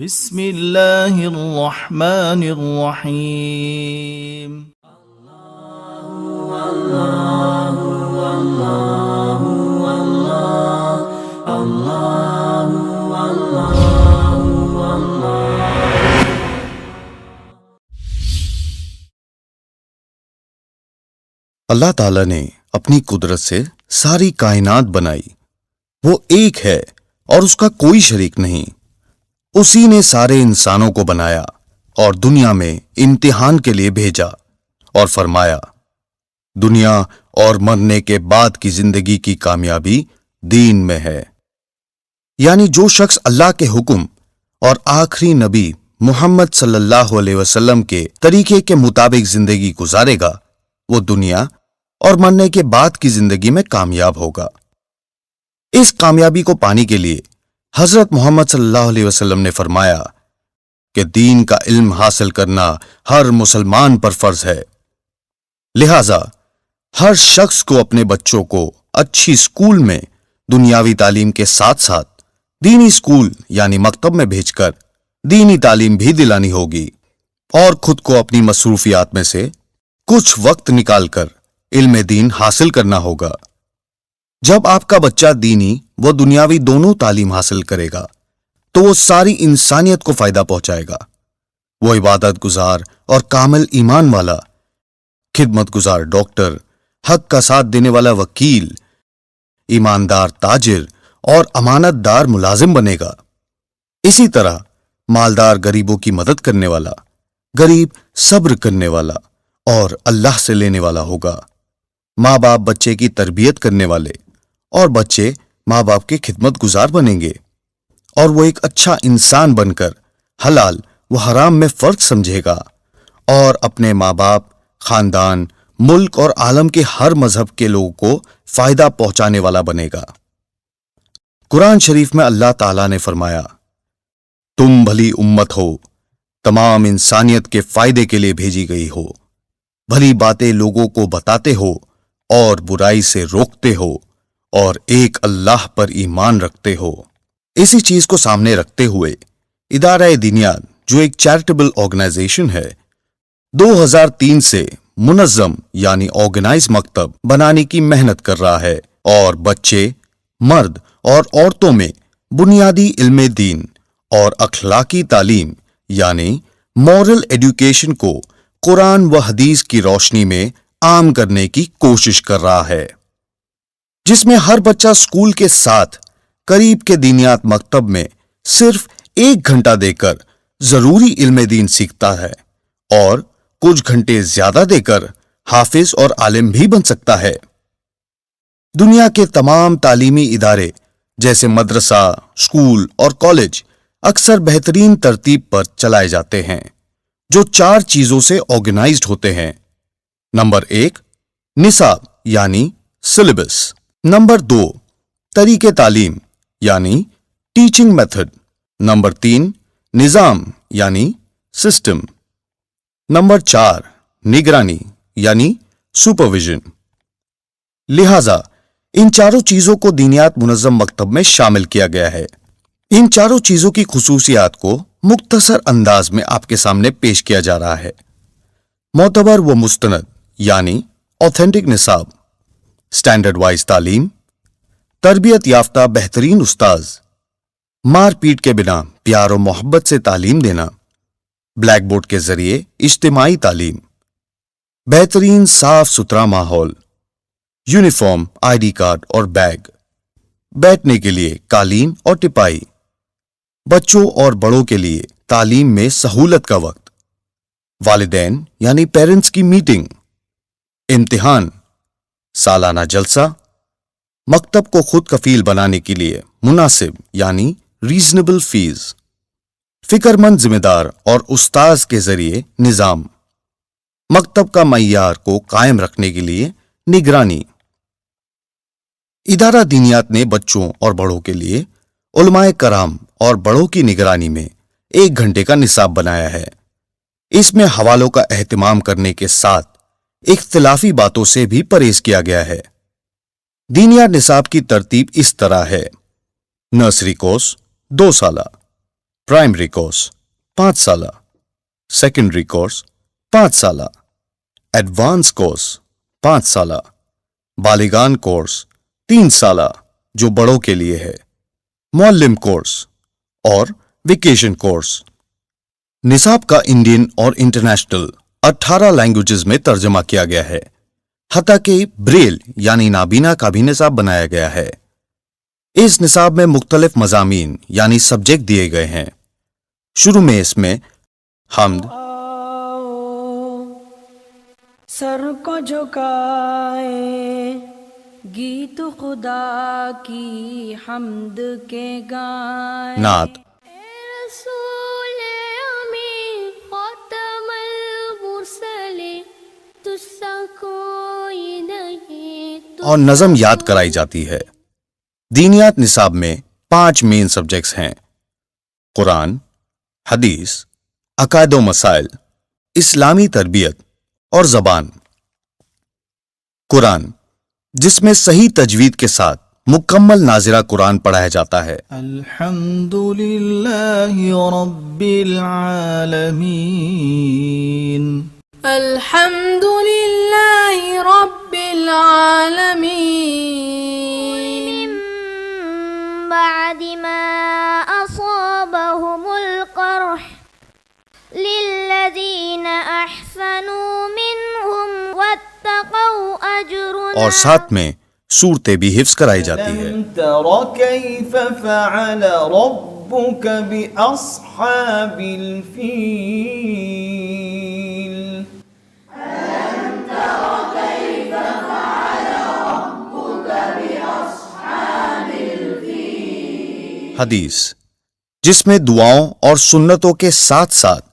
بسم اللہ الرحمن الرحیم اللہ تعالیٰ نے اپنی قدرت سے ساری کائنات بنائی. وہ ایک ہے اور اس کا کوئی شریک نہیں. اسی نے سارے انسانوں کو بنایا اور دنیا میں امتحان کے لیے بھیجا اور فرمایا دنیا اور مرنے کے بعد کی زندگی کی کامیابی دین میں ہے. یعنی جو شخص اللہ کے حکم اور آخری نبی محمد صلی اللہ علیہ وسلم کے طریقے کے مطابق زندگی گزارے گا وہ دنیا اور مرنے کے بعد کی زندگی میں کامیاب ہوگا. اس کامیابی کو پانے کے لیے حضرت محمد صلی اللہ علیہ وسلم نے فرمایا کہ دین کا علم حاصل کرنا ہر مسلمان پر فرض ہے. لہذا ہر شخص کو اپنے بچوں کو اچھی اسکول میں دنیاوی تعلیم کے ساتھ ساتھ دینی اسکول یعنی مکتب میں بھیج کر دینی تعلیم بھی دلانی ہوگی اور خود کو اپنی مصروفیات میں سے کچھ وقت نکال کر علم دین حاصل کرنا ہوگا. جب آپ کا بچہ دینی و دنیاوی دونوں تعلیم حاصل کرے گا تو وہ ساری انسانیت کو فائدہ پہنچائے گا. وہ عبادت گزار اور کامل ایمان والا، خدمت گزار ڈاکٹر، حق کا ساتھ دینے والا وکیل، ایماندار تاجر اور امانت دار ملازم بنے گا. اسی طرح مالدار غریبوں کی مدد کرنے والا، غریب صبر کرنے والا اور اللہ سے لینے والا ہوگا. ماں باپ بچے کی تربیت کرنے والے اور بچے ماں باپ کے خدمت گزار بنیں گے اور وہ ایک اچھا انسان بن کر حلال و حرام میں فرق سمجھے گا اور اپنے ماں باپ، خاندان، ملک اور عالم کے ہر مذہب کے لوگوں کو فائدہ پہنچانے والا بنے گا. قرآن شریف میں اللہ تعالیٰ نے فرمایا تم بھلی امت ہو، تمام انسانیت کے فائدے کے لیے بھیجی گئی ہو، بھلی باتیں لوگوں کو بتاتے ہو اور برائی سے روکتے ہو اور ایک اللہ پر ایمان رکھتے ہو. اسی چیز کو سامنے رکھتے ہوئے ادارہ دینیات جو ایک چیریٹیبل آرگنائزیشن ہے 2003 سے منظم یعنی آرگنائز مکتب بنانے کی محنت کر رہا ہے اور بچے، مرد اور عورتوں میں بنیادی علم دین اور اخلاقی تعلیم یعنی مورل ایڈوکیشن کو قرآن و حدیث کی روشنی میں عام کرنے کی کوشش کر رہا ہے، جس میں ہر بچہ اسکول کے ساتھ قریب کے دینیات مکتب میں صرف 1 گھنٹہ دے کر ضروری علم دین سیکھتا ہے اور کچھ گھنٹے زیادہ دے کر حافظ اور عالم بھی بن سکتا ہے. دنیا کے تمام تعلیمی ادارے جیسے مدرسہ، اسکول اور کالج اکثر بہترین ترتیب پر چلائے جاتے ہیں جو 4 چیزوں سے آرگنائزڈ ہوتے ہیں. نمبر 1 نصاب یعنی سلیبس. نمبر 2 طریقے تعلیم یعنی ٹیچنگ میتھڈ. نمبر 3 نظام یعنی سسٹم. نمبر 4 نگرانی یعنی سپرویژن. لہذا ان 4 چیزوں کو دینیات منظم مکتب میں شامل کیا گیا ہے. ان 4 چیزوں کی خصوصیات کو مختصر انداز میں آپ کے سامنے پیش کیا جا رہا ہے. معتبر و مستند یعنی آتھینٹک نصاب، سٹینڈرڈ وائز تعلیم، تربیت یافتہ بہترین استاذ، مار پیٹ کے بنا پیار و محبت سے تعلیم دینا، بلیک بورڈ کے ذریعے اجتماعی تعلیم، بہترین صاف ستھرا ماحول، یونیفارم، آئی ڈی کارڈ اور بیگ، بیٹھنے کے لیے قالین اور ٹپائی، بچوں اور بڑوں کے لیے تعلیم میں سہولت کا وقت، والدین یعنی پیرنٹس کی میٹنگ، امتحان، سالانہ جلسہ، مکتب کو خود کفیل بنانے کے لیے مناسب یعنی ریزنیبل فیس، فکر مند ذمہ دار اور استاذ کے ذریعے نظام، مکتب کا معیار کو قائم رکھنے کے لیے نگرانی. ادارہ دینیات نے بچوں اور بڑوں کے لیے علماء کرام اور بڑوں کی نگرانی میں 1 گھنٹے کا نصاب بنایا ہے. اس میں حوالوں کا اہتمام کرنے کے ساتھ اختلافی باتوں سے بھی پرہیز کیا گیا ہے. دینیات نصاب کی ترتیب اس طرح ہے: نرسری کورس 2 سالہ، پرائمری کورس 5 سالہ، سیکنڈری کورس 5 سالہ، ایڈوانس کورس 5 سالہ، بالغان کورس 3 سالہ جو بڑوں کے لیے ہے، معلم کورس اور ویکیشن کورس۔ نصاب کا انڈین اور انٹرنیشنل 18 لینگویجز میں ترجمہ کیا گیا ہے، حتیٰ کہ بریل یعنی نابینا کا بھی نصاب بنایا گیا ہے۔ اس نصاب میں مختلف مضامین یعنی سبجیکٹ دیے گئے ہیں۔ شروع میں اس میں حمد، سر کو جھکائے گیت خدا کی حمد کے گائے، نعت، رسول امین خاتم المرسلین، تجھ سا کوئی نہیں، اور نظم یاد کرائی جاتی ہے۔ دینیات نصاب میں 5 مین سبجیکٹس ہیں: قرآن، حدیث، عقائد و مسائل، اسلامی تربیت اور زبان۔ قرآن، جس میں صحیح تجوید کے ساتھ مکمل ناظرہ قرآن پڑھایا جاتا ہے۔ الحمد للہ رب العالمین، الحمد للہ رب العالمین، من بعد ما أصابهم القرح للذین احسنوا منهم واتقوا اجر، اور ساتھ میں صورتیں بھی حفظ کرائی جاتی ہے۔ لم تر کیف فعل ربک باصحاب الفیل، حدیث، جس میں دعاؤں اور سنتوں کے ساتھ ساتھ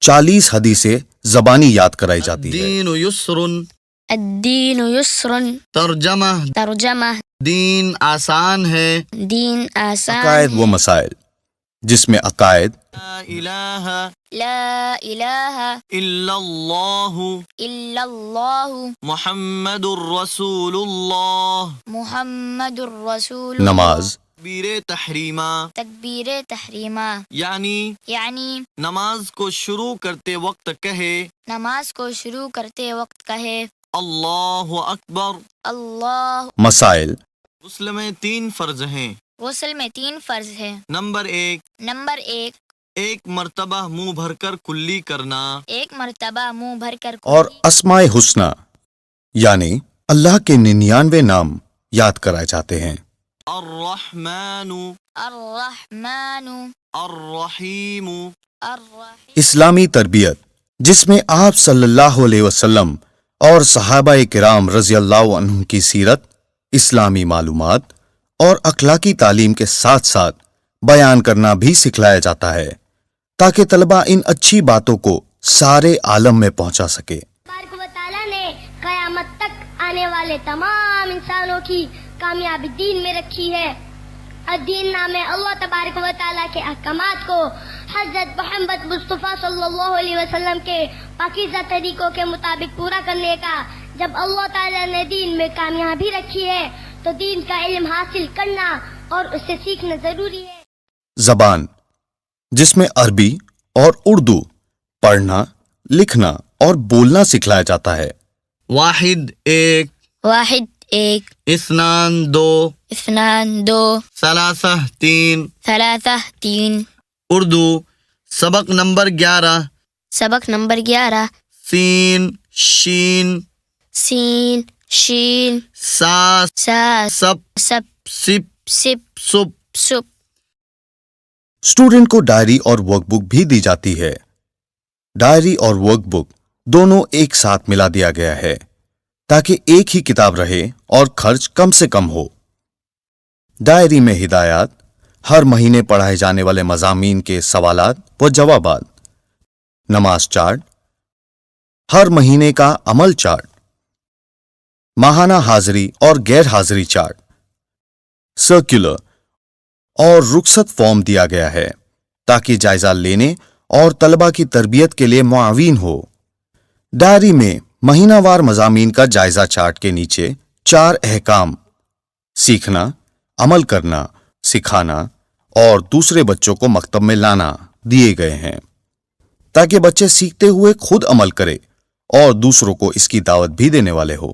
40 حدیثیں زبانی یاد کرائی جاتی ہے۔ دین یسر، الدین یسر، ترجمہ، ترجمہ، دین آسان ہے، دین آسان عقائد و ہے، مسائل، جس میں عقائد، لا الہ لا الہ الا اللہ، الا اللہ، محمد الرسول اللہ، محمد الرسول، نماز، تکبیر تحریمہ، تکبیر تحریمہ، یعنی نماز کو شروع کرتے وقت کہے، نماز کو شروع کرتے وقت کہے اللہ اکبر۔ اللہ۔ مسائل، غسل میں 3 فرض ہیں۔ غسل میں 3 فرض ہے۔ نمبر 1، نمبر 1، ایک مرتبہ منہ بھر کر کلی کرنا، ایک مرتبہ منہ بھر کر اور اسماء حسنی یعنی اللہ کے 99 نام یاد کرائے جاتے ہیں۔ الرحمن الرحمن الرحیم، الرحیم۔ اسلامی تربیت، جس میں آپ صلی اللہ علیہ وسلم اور صحابہ کرام رضی اللہ عنہ کی سیرت، اسلامی معلومات اور اخلاقی تعلیم کے ساتھ ساتھ بیان کرنا بھی سکھلایا جاتا ہے تاکہ طلبہ ان اچھی باتوں کو سارے عالم میں پہنچا سکے۔ تبارک و تعالیٰ نے قیامت تک آنے والے تمام انسانوں کی کامیابی دین میں رکھی ہے۔ الدین نام اللہ تبارک و تعالیٰ کے احکامات کو حضرت محمد مصطفیٰ صلی اللہ علیہ وسلم کے پاکیزہ طریقوں کے مطابق پورا کرنے کا، جب اللہ تعالیٰ نے دین میں کامیابی رکھی ہے تو دین کا علم حاصل کرنا اور اسے سیکھنا ضروری ہے۔ زبان، جس میں عربی اور اردو پڑھنا، لکھنا اور بولنا سکھلایا جاتا ہے۔ واحد 1، واحد 1، اثنان 2، اثنان 2، ثلاثہ 3۔ ثلاثہ 3۔ اردو سبق نمبر 11، سبق نمبر 11، سین، شین، سین، شین، سا، سا، سب، سب، سپ، سپ، سپ۔ سپ۔ اسٹوڈنٹ کو ڈائری اور ورک بک بھی دی جاتی ہے۔ ڈائری اور ورک بک دونوں ایک ساتھ ملا دیا گیا ہے تاکہ ایک ہی کتاب رہے اور خرچ کم سے کم ہو۔ ڈائری میں ہدایات، ہر مہینے پڑھائے جانے والے مضامین کے سوالات و جوابات، نماز چارٹ، ہر مہینے کا عمل چارٹ، ماہانہ حاضری اور غیر حاضری چارٹ، سرکولر اور رخصت فارم دیا گیا ہے تاکہ جائزہ لینے اور طلبہ کی تربیت کے لیے معاون ہو۔ ڈائری میں مہینہ وار مضامین کا جائزہ چارٹ کے نیچے 4 احکام: سیکھنا، عمل کرنا، سکھانا اور دوسرے بچوں کو مکتب میں لانا۔ دیے گئے ہیں تاکہ بچے سیکھتے ہوئے خود عمل کرے اور دوسروں کو اس کی دعوت بھی دینے والے ہو۔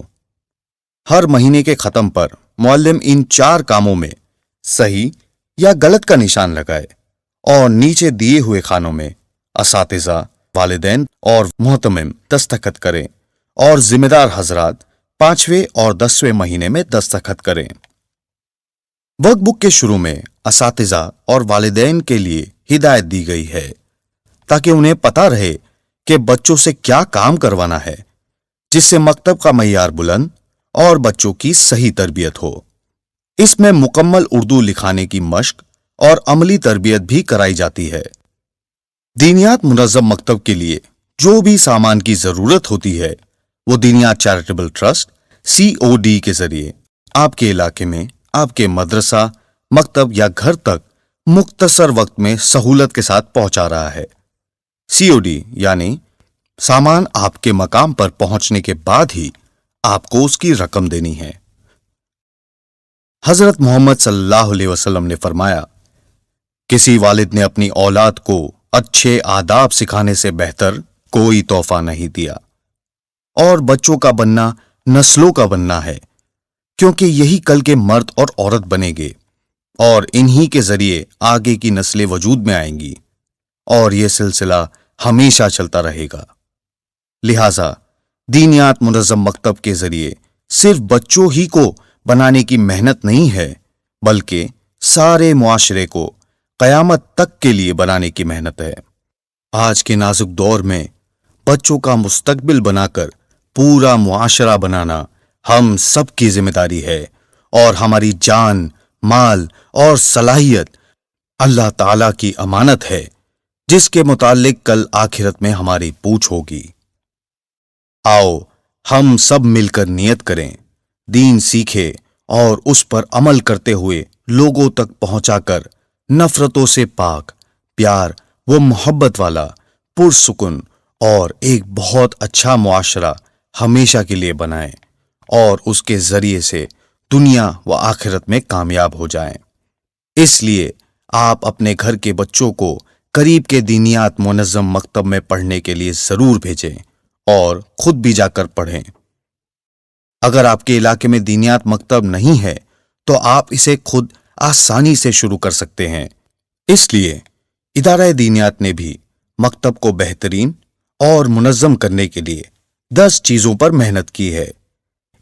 ہر مہینے کے ختم پر معلم ان 4 کاموں میں صحیح یا غلط کا نشان لگائے اور نیچے دیے ہوئے خانوں میں اساتذہ، والدین اور محتمم دستخط کریں اور ذمہ دار حضرات 5ویں اور 10ویں مہینے میں دستخط کریں۔ ورک بک کے شروع میں اساتذہ اور والدین کے لیے ہدایت دی گئی ہے تاکہ انہیں پتہ رہے کہ بچوں سے کیا کام کروانا ہے، جس سے مکتب کا معیار بلند اور بچوں کی صحیح تربیت ہو۔ اس میں مکمل اردو لکھانے کی مشق اور عملی تربیت بھی کرائی جاتی ہے۔ دینیات منظم مکتب کے لیے جو بھی سامان کی ضرورت ہوتی ہے وہ دینیات چیریٹیبل ٹرسٹ COD کے ذریعے آپ کے علاقے میں آپ کے مدرسہ، مکتب یا گھر تک مختصر وقت میں سہولت کے ساتھ پہنچا رہا ہے۔ COD یعنی سامان آپ کے مقام پر پہنچنے کے بعد ہی آپ کو اس کی رقم دینی ہے۔ حضرت محمد صلی اللہ علیہ وسلم نے فرمایا، کسی والد نے اپنی اولاد کو اچھے آداب سکھانے سے بہتر کوئی تحفہ نہیں دیا، اور بچوں کا بننا نسلوں کا بننا ہے، کیونکہ یہی کل کے مرد اور عورت بنیں گے اور انہی کے ذریعے آگے کی نسلیں وجود میں آئیں گی اور یہ سلسلہ ہمیشہ چلتا رہے گا۔ لہٰذا دینیات منظم مکتب کے ذریعے صرف بچوں ہی کو بنانے کی محنت نہیں ہے، بلکہ سارے معاشرے کو قیامت تک کے لیے بنانے کی محنت ہے۔ آج کے نازک دور میں بچوں کا مستقبل بنا کر پورا معاشرہ بنانا ہم سب کی ذمہ داری ہے، اور ہماری جان، مال اور صلاحیت اللہ تعالیٰ کی امانت ہے، جس کے متعلق کل آخرت میں ہماری پوچھ ہوگی۔ آؤ ہم سب مل کر نیت کریں، دین سیکھے اور اس پر عمل کرتے ہوئے لوگوں تک پہنچا کر نفرتوں سے پاک، پیار و محبت والا، پرسکون اور ایک بہت اچھا معاشرہ ہمیشہ کے لیے بنائیں اور اس کے ذریعے سے دنیا و آخرت میں کامیاب ہو جائیں۔ اس لیے آپ اپنے گھر کے بچوں کو قریب کے دینیات منظم مکتب میں پڑھنے کے لیے ضرور بھیجیں اور خود بھی جا کر پڑھیں۔ اگر آپ کے علاقے میں دینیات مکتب نہیں ہے تو آپ اسے خود آسانی سے شروع کر سکتے ہیں۔ اس لیے ادارہ دینیات نے بھی مکتب کو بہترین اور منظم کرنے کے لیے 10 چیزوں پر محنت کی ہے۔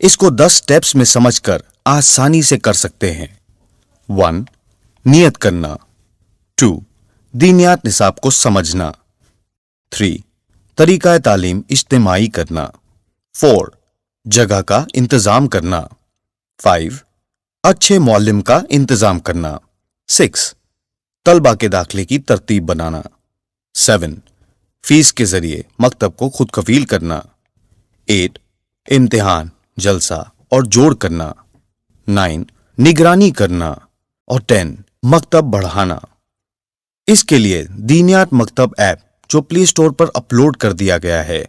اس کو 10 سٹیپس میں سمجھ کر آسانی سے کر سکتے ہیں۔ 1. نیت کرنا۔ 2. دینیات نصاب کو سمجھنا۔ 3. طریقہ تعلیم اجتماعی کرنا۔ 4. جگہ کا انتظام کرنا۔ 5. اچھے معلم کا انتظام کرنا۔ 6. طلبہ کے داخلے کی ترتیب بنانا۔ 7. فیس کے ذریعے مکتب کو خود کفیل کرنا۔ 8. امتحان، جلسہ اور جوڑ کرنا۔ 9. نگرانی کرنا۔ اور 10. مکتب بڑھانا۔ اس کے لیے دینیات مکتب ایپ جو پلے اسٹور پر اپلوڈ کر دیا گیا ہے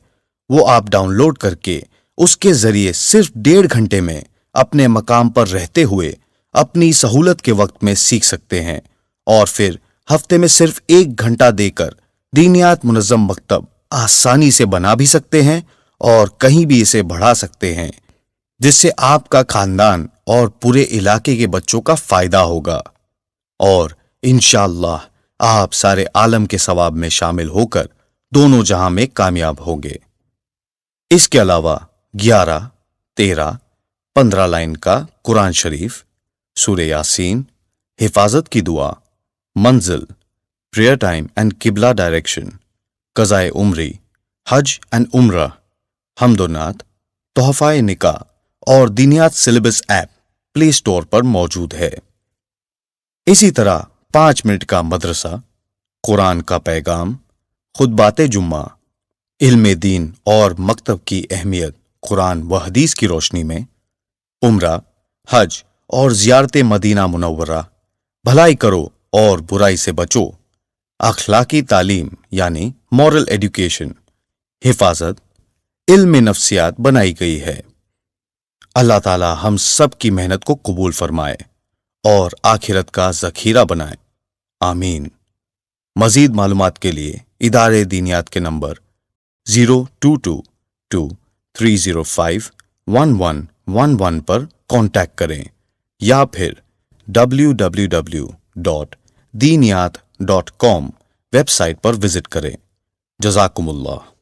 وہ آپ ڈاؤن لوڈ کر کے اس کے ذریعے صرف 1.5 گھنٹے میں اپنے مقام پر رہتے ہوئے اپنی سہولت کے وقت میں سیکھ سکتے ہیں، اور پھر ہفتے میں صرف 1 گھنٹہ دے کر دینیات منظم مکتب آسانی سے بنا بھی سکتے ہیں اور کہیں بھی اسے بڑھا سکتے ہیں، جس سے آپ کا خاندان اور پورے علاقے کے بچوں کا فائدہ ہوگا، اور انشاءاللہ آپ سارے عالم کے ثواب میں شامل ہو کر دونوں جہاں میں کامیاب ہوں گے۔ اس کے علاوہ 11، 13، 15 لائن کا قرآن شریف، سورہ یاسین، حفاظت کی دعا، منزل، پریئر ٹائم اینڈ قبلہ ڈائریکشن، قضائے عمری، حج اینڈ عمرہ، حمد و نعت، تحفہ نکاح اور دینیات سلیبس ایپ پلے اسٹور پر موجود ہے۔ اسی طرح 5 منٹ کا مدرسہ، قرآن کا پیغام، خطبات جمعہ، علم دین اور مکتب کی اہمیت قرآن و حدیث کی روشنی میں، عمرہ، حج اور زیارت مدینہ منورہ، بھلائی کرو اور برائی سے بچو، اخلاقی تعلیم یعنی مورل ایڈوکیشن، حفاظت، علم نفسیات بنائی گئی ہے۔ اللہ تعالی ہم سب کی محنت کو قبول فرمائے اور آخرت کا ذخیرہ بنائے، آمین۔ مزید معلومات کے لیے ادارے دینیات کے نمبر 0222-305-1111 پر کانٹیکٹ کریں یا پھر www.diniyat.com ویب سائٹ پر وزٹ کریں۔ جزاکم اللہ۔